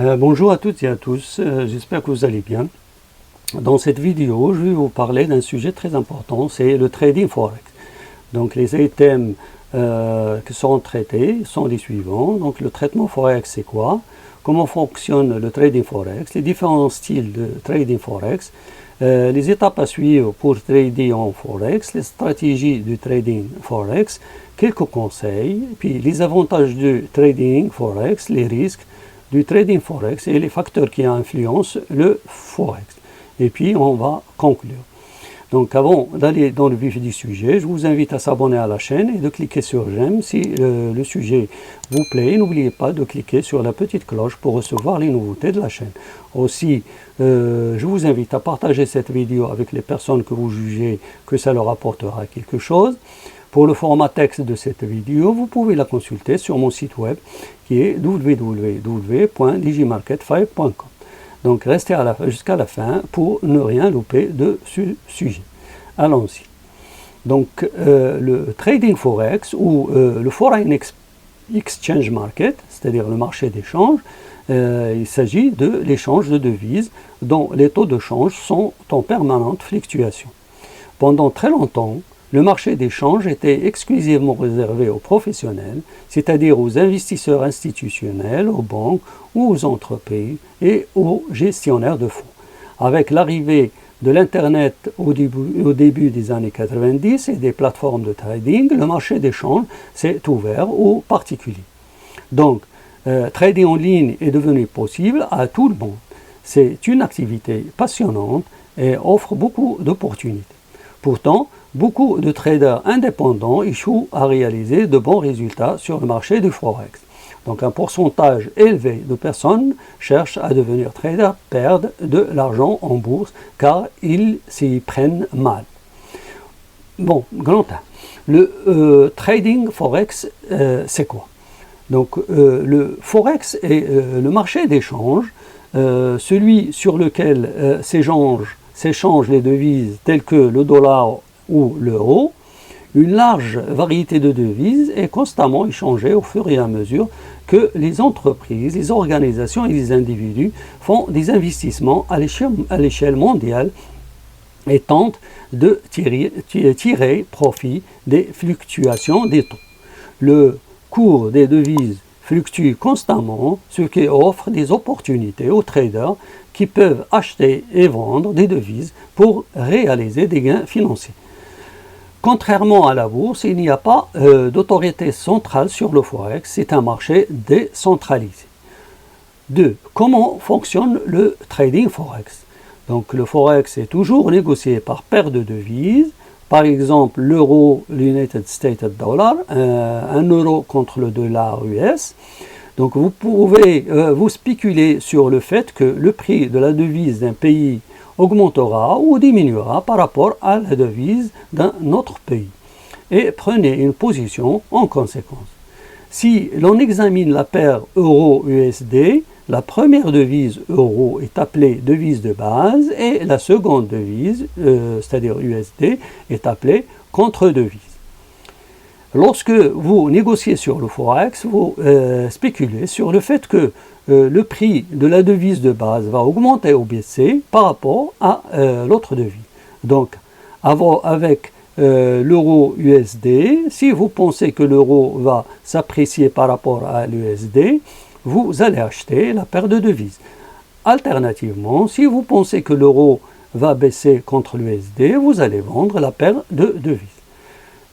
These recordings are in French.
Bonjour à toutes et à tous, j'espère que vous allez bien. Dans cette vidéo, je vais vous parler d'un sujet très important, c'est le trading forex. Donc les thèmes qui seront traités sont les suivants. Donc le traitement forex, c'est quoi? Comment fonctionne le trading forex? Les différents styles de trading forex, les étapes à suivre pour trader en forex, les stratégies du trading forex, quelques conseils, puis les avantages du trading forex, les risques du trading forex et les facteurs qui influencent le forex. Et puis on va conclure. Donc avant d'aller dans le vif du sujet, je vous invite à s'abonner à la chaîne et de cliquer sur j'aime si le sujet vous plaît. N'oubliez pas de cliquer sur la petite cloche pour recevoir les nouveautés de la chaîne. Aussi, je vous invite à partager cette vidéo avec les personnes que vous jugez que ça leur apportera quelque chose. Pour le format texte de cette vidéo, vous pouvez la consulter sur mon site web qui est www.digimarket5.com. Donc restez jusqu'à la fin pour ne rien louper de ce sujet. Allons-y. Donc le trading forex ou le foreign exchange market, c'est-à-dire le marché d'échange, il s'agit de l'échange de devises dont les taux de change sont en permanente fluctuation. Pendant très longtemps, le marché d'échange était exclusivement réservé aux professionnels, c'est-à-dire aux investisseurs institutionnels, aux banques ou aux entreprises et aux gestionnaires de fonds. Avec l'arrivée de l'Internet au début des années 90 et des plateformes de trading, le marché d'échange s'est ouvert aux particuliers. Donc, trader en ligne est devenu possible à tout le monde. C'est une activité passionnante et offre beaucoup d'opportunités. Pourtant, beaucoup de traders indépendants échouent à réaliser de bons résultats sur le marché du forex. Donc un pourcentage élevé de personnes cherchent à devenir traders, perdent de l'argent en bourse car ils s'y prennent mal. Bon, grand 1. Le trading forex, c'est quoi? Donc le forex est le marché d'échange, celui sur lequel s'échangent les devises telles que le dollar ou l'euro. Une large variété de devises est constamment échangée au fur et à mesure que les entreprises, les organisations et les individus font des investissements à l'échelle mondiale et tentent de tirer profit des fluctuations des taux. Le cours des devises fluctue constamment, ce qui offre des opportunités aux traders qui peuvent acheter et vendre des devises pour réaliser des gains financiers. Contrairement à la bourse, il n'y a pas d'autorité centrale sur le forex, c'est un marché décentralisé. 2. Comment fonctionne le trading forex? Donc le forex est toujours négocié par paire de devises, par exemple l'euro, l'United States Dollar, un euro contre le dollar US. Donc vous pouvez vous spéculer sur le fait que le prix de la devise d'un pays augmentera ou diminuera par rapport à la devise d'un autre pays. Et prenez une position en conséquence. Si l'on examine la paire euro-USD, la première devise euro est appelée devise de base et la seconde devise, c'est-à-dire USD, est appelée contre-devise. Lorsque vous négociez sur le forex, vous spéculez sur le fait que le prix de la devise de base va augmenter ou baisser par rapport à l'autre devise. Donc, avec l'euro USD, si vous pensez que l'euro va s'apprécier par rapport à l'USD, vous allez acheter la paire de devises. Alternativement, si vous pensez que l'euro va baisser contre l'USD, vous allez vendre la paire de devises.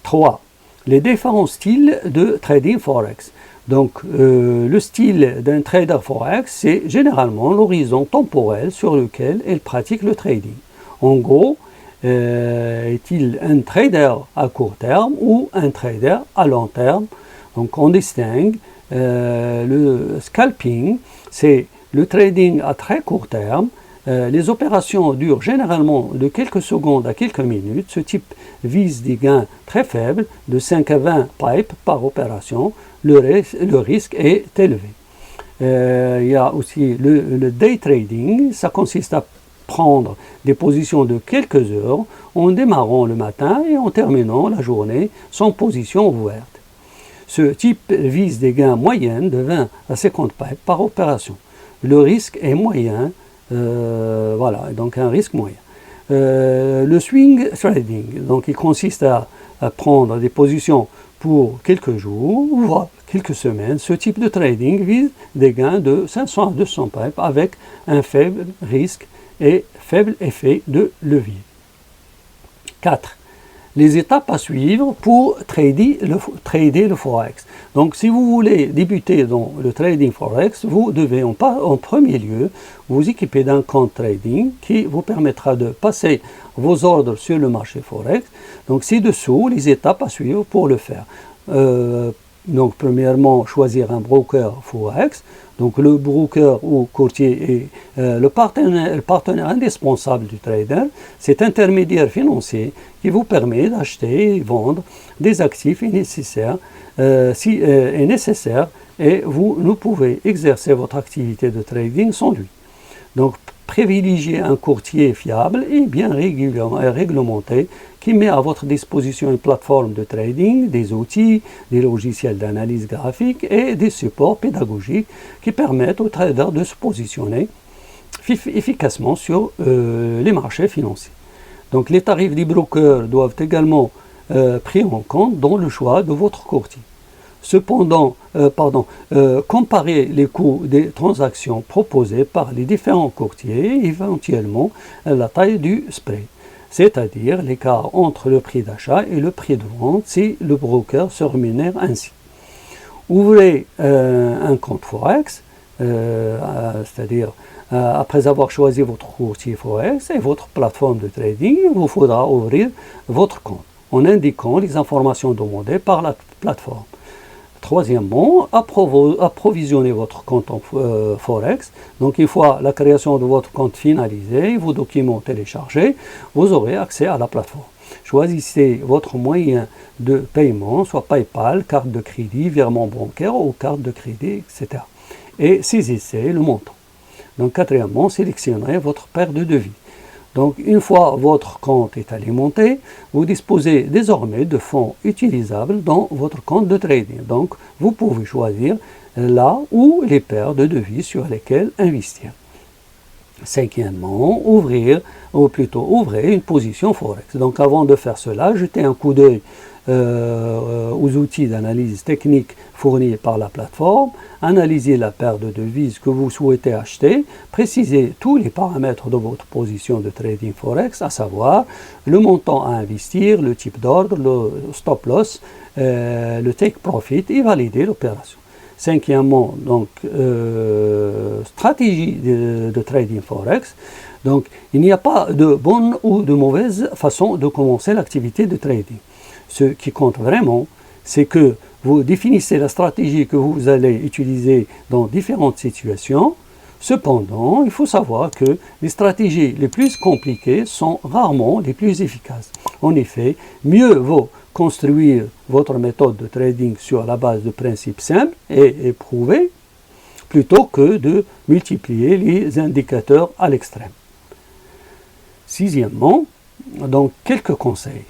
3. Les différents styles de trading forex. Donc, le style d'un trader forex, c'est généralement l'horizon temporel sur lequel il pratique le trading. En gros, est-il un trader à court terme ou un trader à long terme? Donc, on distingue le scalping, c'est le trading à très court terme. Les opérations durent généralement de quelques secondes à quelques minutes. Ce type vise des gains très faibles, de 5 à 20 pipes par opération. Le risque est élevé. Il y a aussi le day trading. Ça consiste à prendre des positions de quelques heures en démarrant le matin et en terminant la journée sans position ouverte. Ce type vise des gains moyens de 20 à 50 pipes par opération. le risque est moyen, voilà, donc un risque moyen. Le swing trading, donc il consiste à prendre des positions pour quelques jours, voire quelques semaines. Ce type de trading vise des gains de 500 à 200 pips avec un faible risque et faible effet de levier. 4. Les étapes à suivre pour trader le Forex. Donc, si vous voulez débuter dans le trading Forex, vous devez en premier lieu vous équiper d'un compte trading qui vous permettra de passer vos ordres sur le marché Forex. Donc, ci-dessous, les étapes à suivre pour le faire. Donc, premièrement, choisir un broker Forex. Donc, le broker ou courtier est le partenaire indispensable du trader. C'est intermédiaire financier qui vous permet d'acheter et vendre des actifs nécessaires, et vous ne pouvez exercer votre activité de trading sans lui. Donc, privilégiez un courtier fiable et bien réglementé qui met à votre disposition une plateforme de trading, des outils, des logiciels d'analyse graphique et des supports pédagogiques qui permettent aux traders de se positionner efficacement sur les marchés financiers. Donc les tarifs des brokers doivent également pris en compte dans le choix de votre courtier. Cependant, comparer les coûts des transactions proposées par les différents courtiers et éventuellement la taille du spread, c'est-à-dire l'écart entre le prix d'achat et le prix de vente si le broker se rémunère ainsi. Ouvrez un compte Forex, c'est-à-dire après avoir choisi votre courtier Forex et votre plateforme de trading, il vous faudra ouvrir votre compte en indiquant les informations demandées par la plateforme. Troisièmement, approvisionnez votre compte en Forex. Donc, une fois la création de votre compte finalisée, vos documents téléchargés, vous aurez accès à la plateforme. Choisissez votre moyen de paiement, soit PayPal, carte de crédit, virement bancaire ou carte de crédit, etc. Et saisissez le montant. Donc, quatrièmement, sélectionnez votre paire de devis. Donc, une fois votre compte est alimenté, vous disposez désormais de fonds utilisables dans votre compte de trading. Donc, vous pouvez choisir là ou les paires de devises sur lesquelles investir. Cinquièmement, ouvrez une position Forex. Donc, avant de faire cela, jetez un coup d'œil aux outils d'analyse technique fournis par la plateforme, analysez la paire de devises que vous souhaitez acheter, précisez tous les paramètres de votre position de trading Forex, à savoir le montant à investir, le type d'ordre, le stop loss, le take profit et validez l'opération. Cinquièmement, donc, stratégie de trading Forex. Donc, il n'y a pas de bonne ou de mauvaise façon de commencer l'activité de trading. Ce qui compte vraiment, c'est que vous définissez la stratégie que vous allez utiliser dans différentes situations. Cependant, il faut savoir que les stratégies les plus compliquées sont rarement les plus efficaces. En effet, mieux vaut construire votre méthode de trading sur la base de principes simples et éprouvés plutôt que de multiplier les indicateurs à l'extrême. Sixièmement, donc quelques conseils.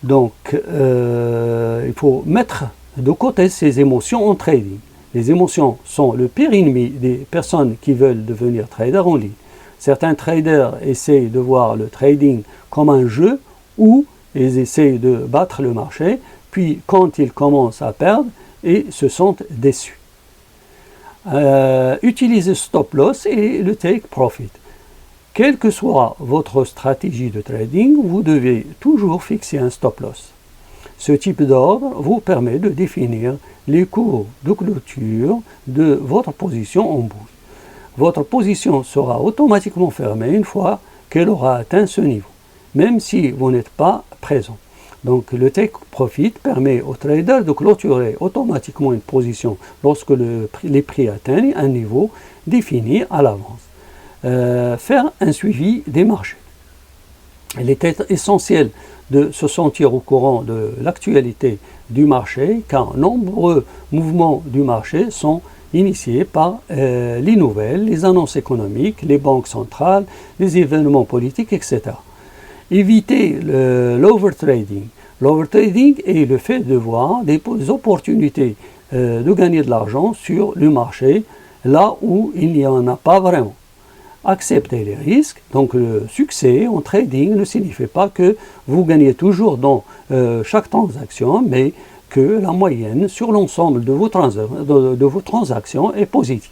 Donc, il faut mettre de côté ses émotions en trading. Les émotions sont le pire ennemi des personnes qui veulent devenir traders en ligne. Certains traders essaient de voir le trading comme un jeu où ils essaient de battre le marché, puis quand ils commencent à perdre, ils se sentent déçus. Utilisez stop loss et le take profit. Quelle que soit votre stratégie de trading, vous devez toujours fixer un stop loss. Ce type d'ordre vous permet de définir les cours de clôture de votre position en bourse. Votre position sera automatiquement fermée une fois qu'elle aura atteint ce niveau, même si vous n'êtes pas présent. Donc le take profit permet au trader de clôturer automatiquement une position lorsque les prix atteignent un niveau défini à l'avance. Faire un suivi des marchés. Il est essentiel de se sentir au courant de l'actualité du marché car nombreux mouvements du marché sont initiés par les nouvelles, les annonces économiques, les banques centrales, les événements politiques, etc. Évitez l'overtrading. L'overtrading est le fait de voir des opportunités de gagner de l'argent sur le marché là où il n'y en a pas vraiment. Acceptez les risques. Donc le succès en trading ne signifie pas que vous gagnez toujours dans chaque transaction, mais que la moyenne sur l'ensemble de vos transactions est positive.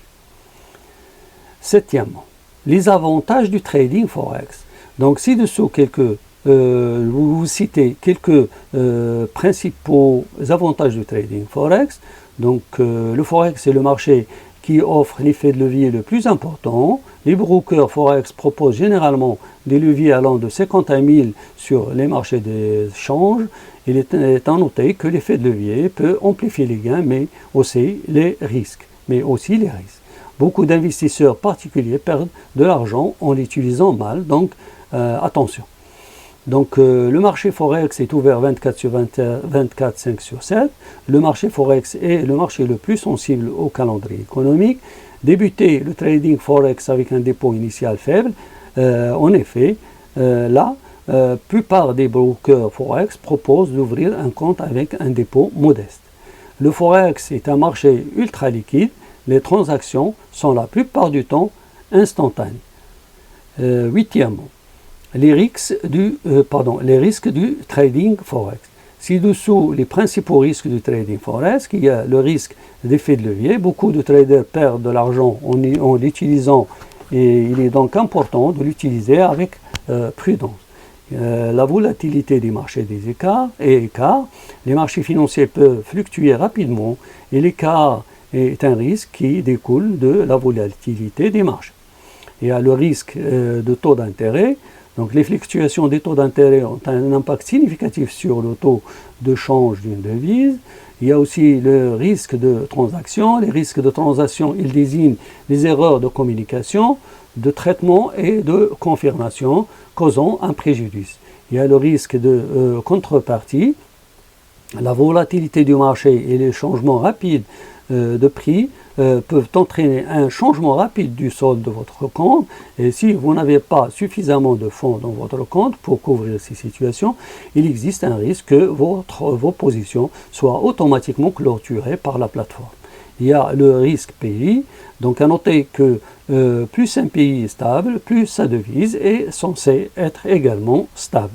Septièmement, les avantages du trading forex. Donc ci-dessous, vous citez quelques principaux avantages du trading forex. Donc le forex est le marché qui offre l'effet de levier le plus important. Les brokers forex proposent généralement des leviers allant de 51 000 sur les marchés des changes. Il est à noter que l'effet de levier peut amplifier les gains, mais aussi les risques. Beaucoup d'investisseurs particuliers perdent de l'argent en l'utilisant mal, donc attention. Donc le marché forex est ouvert 24 sur 24, 5 sur 7. Le marché forex est le marché le plus sensible au calendrier économique. Débuter le trading forex avec un dépôt initial faible, en effet, la plupart des brokers forex proposent d'ouvrir un compte avec un dépôt modeste. Le forex est un marché ultra liquide. Les transactions sont la plupart du temps instantanées. Huitièmement, les risques du trading forex. Ci-dessous, les principaux risques du trading forex, il y a le risque d'effet de levier. Beaucoup de traders perdent de l'argent en l'utilisant et il est donc important de l'utiliser avec prudence. La volatilité des marchés des écarts. Les marchés financiers peuvent fluctuer rapidement et l'écart est un risque qui découle de la volatilité des marchés. Il y a le risque de taux d'intérêt. Donc les fluctuations des taux d'intérêt ont un impact significatif sur le taux de change d'une devise. Il y a aussi le risque de transaction. Les risques de transaction, ils désignent les erreurs de communication, de traitement et de confirmation causant un préjudice. Il y a le risque de contrepartie. La volatilité du marché et les changements rapides de prix peuvent entraîner un changement rapide du solde de votre compte, et si vous n'avez pas suffisamment de fonds dans votre compte pour couvrir ces situations, il existe un risque que vos positions soient automatiquement clôturées par la plateforme. Il y a le risque pays, donc à noter que plus un pays est stable, plus sa devise est censée être également stable.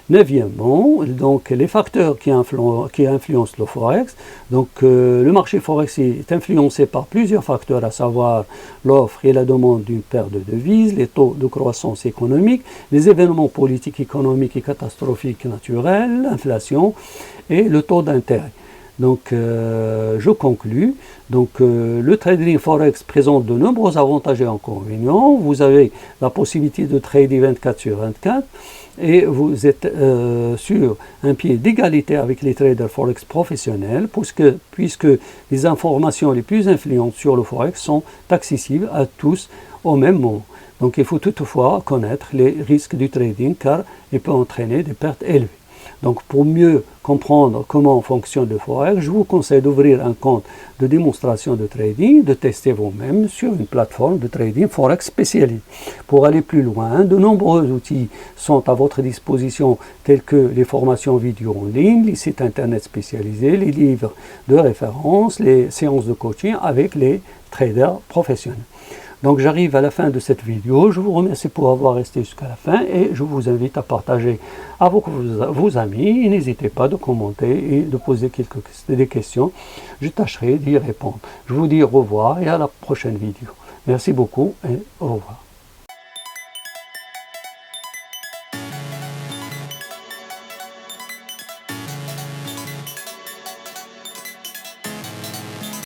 Neuvièmement, donc les facteurs qui influencent le forex. Donc le marché forex est influencé par plusieurs facteurs, à savoir l'offre et la demande d'une paire de devises, les taux de croissance économique, les événements politiques, économiques et catastrophiques naturels, l'inflation et le taux d'intérêt. Donc je conclus. Donc le trading forex présente de nombreux avantages et inconvénients. Vous avez la possibilité de trader 24 sur 24 et vous êtes sur un pied d'égalité avec les traders forex professionnels puisque les informations les plus influentes sur le forex sont accessibles à tous au même moment. Donc il faut toutefois connaître les risques du trading car il peut entraîner des pertes élevées. Donc pour mieux comprendre comment fonctionne le forex, je vous conseille d'ouvrir un compte de démonstration de trading, de tester vous-même sur une plateforme de trading forex spécialisée. Pour aller plus loin, de nombreux outils sont à votre disposition tels que les formations vidéo en ligne, les sites internet spécialisés, les livres de référence, les séances de coaching avec les traders professionnels. Donc j'arrive à la fin de cette vidéo, je vous remercie pour avoir resté jusqu'à la fin et je vous invite à partager avec vos amis. N'hésitez pas de commenter et de poser des questions, je tâcherai d'y répondre. Je vous dis au revoir et à la prochaine vidéo. Merci beaucoup et au revoir.